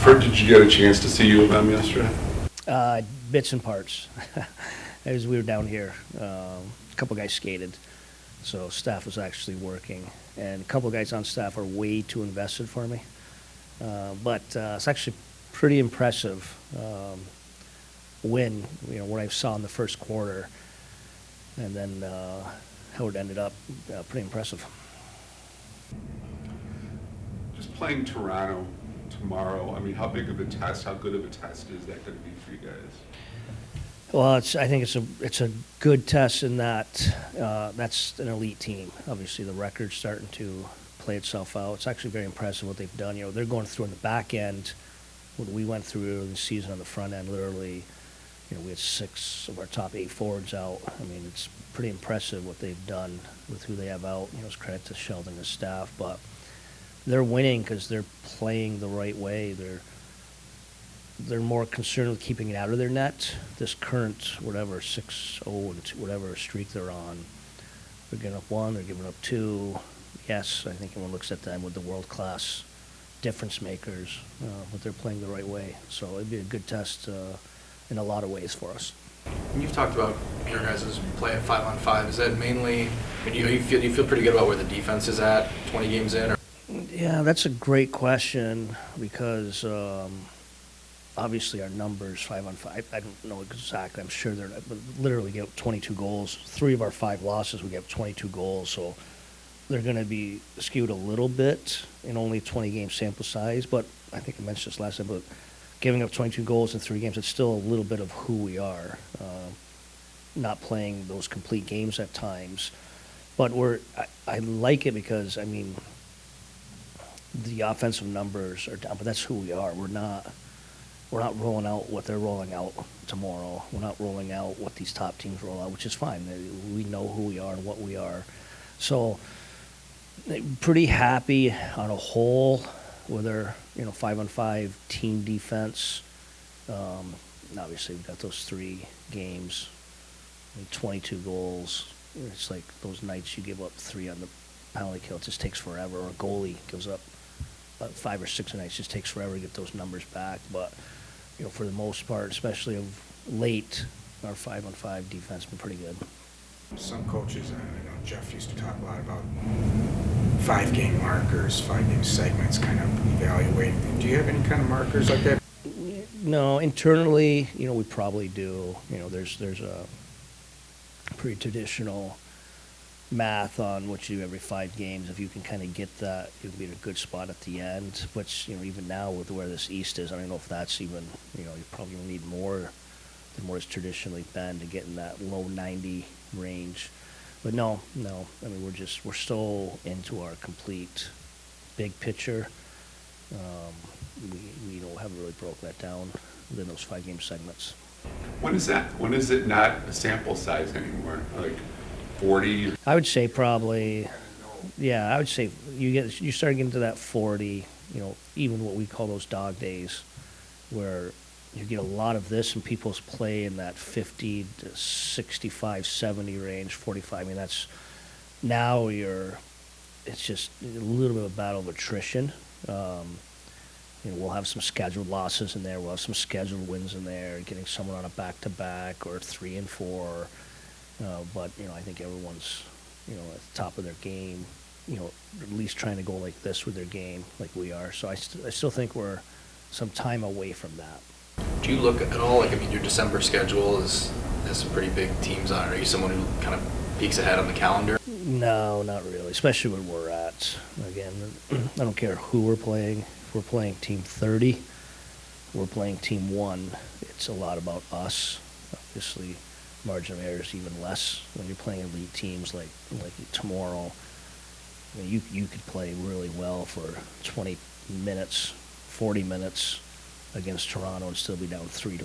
Did you get a chance to see U of M yesterday? Bits and parts. As we were down here, a couple guys skated, so staff was actually working, and a couple guys on staff are way too invested for me. But it's actually pretty impressive win, what I saw in the first quarter, and then how it ended up, pretty impressive. Just playing Toronto tomorrow, I mean, how big of a test, how good of a test is that going to be for you guys? Well, I think it's a good test in that that's an elite team. Obviously, the record's starting to play itself out. It's actually very impressive what they've done. They're going through on the back end what we went through in the season on the front end. Literally, we had 6 of our top 8 forwards out. I mean, it's pretty impressive what they've done with who they have out. It's credit to Sheldon and his staff, but they're winning because they're playing the right way. They're more concerned with keeping it out of their net. This current, 6-0 and whatever streak they're on, they're giving up 1, they're giving up 2. Yes, I think everyone looks at them with the world-class difference makers, but they're playing the right way. So it'd be a good test in a lot of ways for us. And you've talked about your guys' play at 5-on-5. Is that mainly, you feel pretty good about where the defense is at 20 games in? Or? Yeah, that's a great question because obviously our numbers 5-on-5, I don't know exactly, I'm sure they're not, but literally get 22 goals. 3 of our 5 losses, we get 22 goals, so they're going to be skewed a little bit in only 20 game sample size, but I think I mentioned this last time, but giving up 22 goals in 3 games, it's still a little bit of who we are, not playing those complete games at times. But I like it because, I mean, the offensive numbers are down, but that's who we are. We're not rolling out what they're rolling out tomorrow. We're not rolling out what these top teams roll out, which is fine. We know who we are and what we are. So pretty happy on a whole with our 5-on-5 team defense. Obviously, we've got those 3 games, 22 goals. It's like those nights you give up 3 on the penalty kill. It just takes forever. Or a goalie gives up 5 or 6 a night. It just takes forever to get those numbers back. But for the most part, especially of late, our 5-on-5 defense has been pretty good. Some coaches, I know Jeff used to talk a lot about 5-game markers, 5-game segments, kind of evaluating. Do you have any kind of markers like that? No, internally, we probably do. There's a pretty traditional math on what you do every 5 games. If you can kind of get that, you'll be in a good spot at the end. Which even now with where this East is, I don't know if that's even you probably need more than what it's traditionally been to get in that low 90 range. But no. I mean, we're still into our complete big picture. We haven't really broke that down within those 5-game segments. When is that? When is it not a sample size anymore? Like 40? I would say probably, yeah. I would say you start getting to that 40. Even what we call those dog days, where you get a lot of this and people's play in that 50 to 65, 70 range, 45. I mean, that's now it's just a little bit of a battle of attrition. We'll have some scheduled losses in there. We'll have some scheduled wins in there, getting someone on a back-to-back or 3 and 4. But, I think everyone's, at the top of their game, at least trying to go like this with their game like we are. So I still think we're some time away from that. Do you look at all, your December schedule has some pretty big teams on it. Are you someone who kind of peeks ahead on the calendar? No, not really, especially where we're at. Again, I don't care who we're playing. If we're playing Team 30, we're playing Team 1, it's a lot about us. Obviously, margin of error is even less when you're playing elite teams like tomorrow. You could play really well for 20 minutes, 40 minutes against Toronto and still be down 3-1.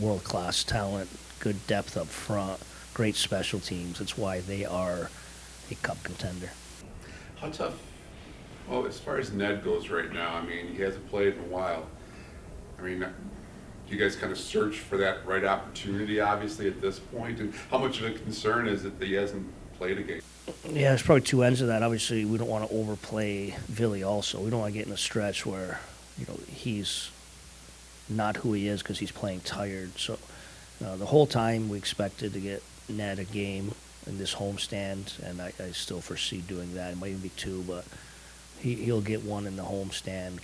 World-class talent, good depth up front, great special teams. It's why they are a cup contender. How tough? Well, as far as Ned goes right now, he hasn't played in a while. Do you guys kind of search for that right opportunity, obviously, at this point? And how much of a concern is it that he hasn't played a game? Yeah, there's probably 2 ends of that. Obviously, we don't want to overplay Villy also. We don't want to get in a stretch where he's not who he is because he's playing tired. So the whole time we expected to get Ned a game in this homestand, and I still foresee doing that. It might even be two, but he'll get one in the homestand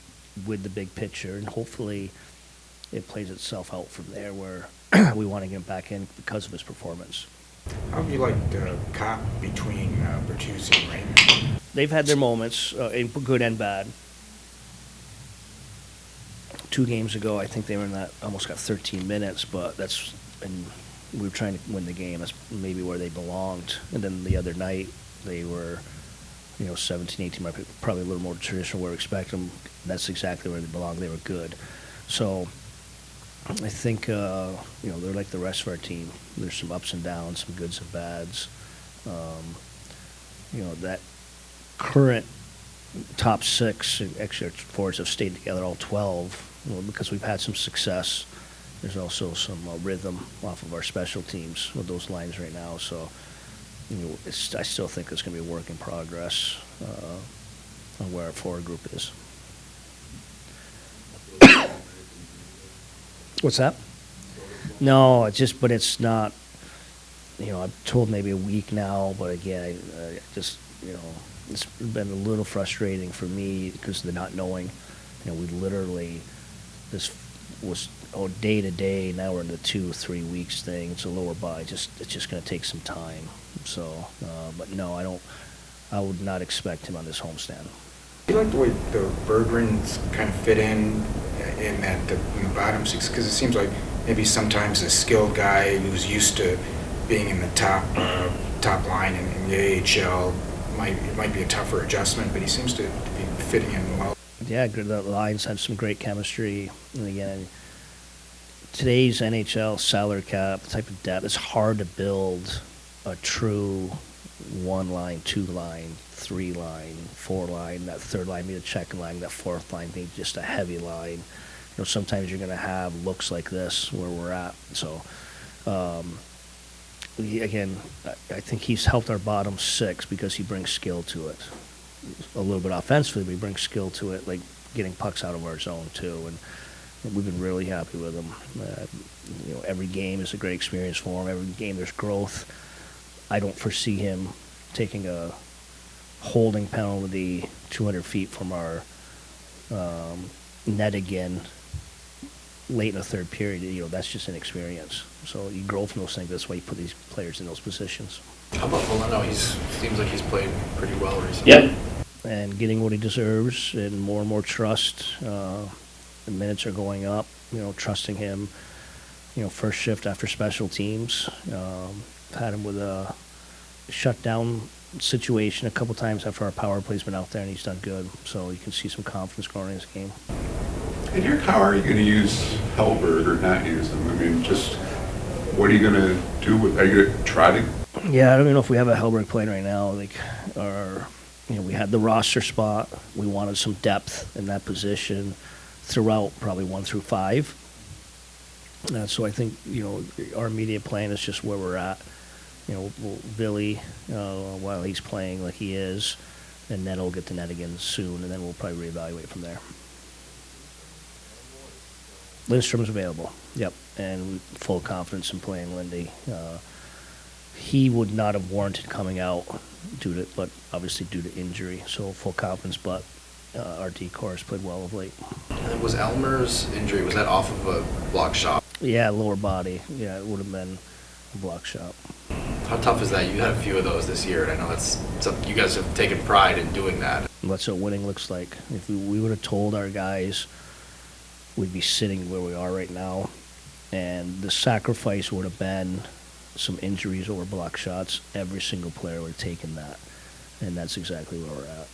with the big picture, and hopefully it plays itself out from there where we want to get him back in because of his performance. How have you liked Cop between Bertuzzi and Raymond? They've had their moments, good and bad. 2 games ago, I think they were in that, almost got 13 minutes, but and we were trying to win the game. That's maybe where they belonged. And then the other night, they were, 17, 18, probably a little more traditional where we expect them. That's exactly where they belong. They were good. So I think, they're like the rest of our team. There's some ups and downs, some goods and bads. That current top 6, actually our forwards have stayed together, all 12, because we've had some success. There's also some rhythm off of our special teams with those lines right now. So, I still think it's going to be a work in progress on where our forward group is. What's that? No, but it's not, I'm told maybe a week now, but again, I just, it's been a little frustrating for me because of the not knowing. We literally, this was day to day. Now we're in the 2-3 weeks thing. It's a lower body. It's just going to take some time. So, but no, I would not expect him on this homestand. Do you like the way the Berggrens kind of fit in in the bottom 6? Because it seems like maybe sometimes a skilled guy who's used to being in the top line in the AHL it might be a tougher adjustment, but he seems to be fitting in well. Yeah, the lines have some great chemistry. And again, today's NHL salary cap, the type of depth, it's hard to build a true 1-line, 2-line, 3-line, 4-line, that 3rd line be a checking line, that 4th line be just a heavy line. Sometimes you're going to have looks like this where we're at. So, again, I think he's helped our bottom 6 because he brings skill to it. A little bit offensively, but he brings skill to it, like getting pucks out of our zone too. And we've been really happy with him. Every game is a great experience for him. Every game there's growth. I don't foresee him taking a holding penalty 200 feet from our net again late in the 3rd period. That's just an experience. So you grow from those things. That's why you put these players in those positions. How about Valeno? Seems like he's played pretty well recently. Yeah. And getting what he deserves and more trust. The minutes are going up, trusting him, first shift after special teams. Had him with a shutdown situation a couple times after our power play's been out there, and he's done good. So you can see some confidence growing in his game. And how are you going to use Hellberg or not use him? I mean, just what are you going to do are you going to try to? Yeah, I don't even know if we have a Hellberg playing right now. We had the roster spot. We wanted some depth in that position throughout probably 1 through 5. So I think, our immediate plan is just where we're at. Billy, while he's playing like he is, and Ned will get to net again soon, and then we'll probably reevaluate from there. Lindstrom's available, yep, and full confidence in playing Lindy. He would not have warranted coming out but obviously due to injury, so full confidence, but our D-core has played well of late. And then was Elmer's injury, was that off of a block shot? Yeah, lower body. Yeah, it would have been a block shot. How tough is that? You had a few of those this year, and I know that's something you guys have taken pride in doing that. That's what winning looks like. If we would have told our guys we'd be sitting where we are right now, and the sacrifice would have been some injuries or block shots, every single player would have taken that, and that's exactly where we're at.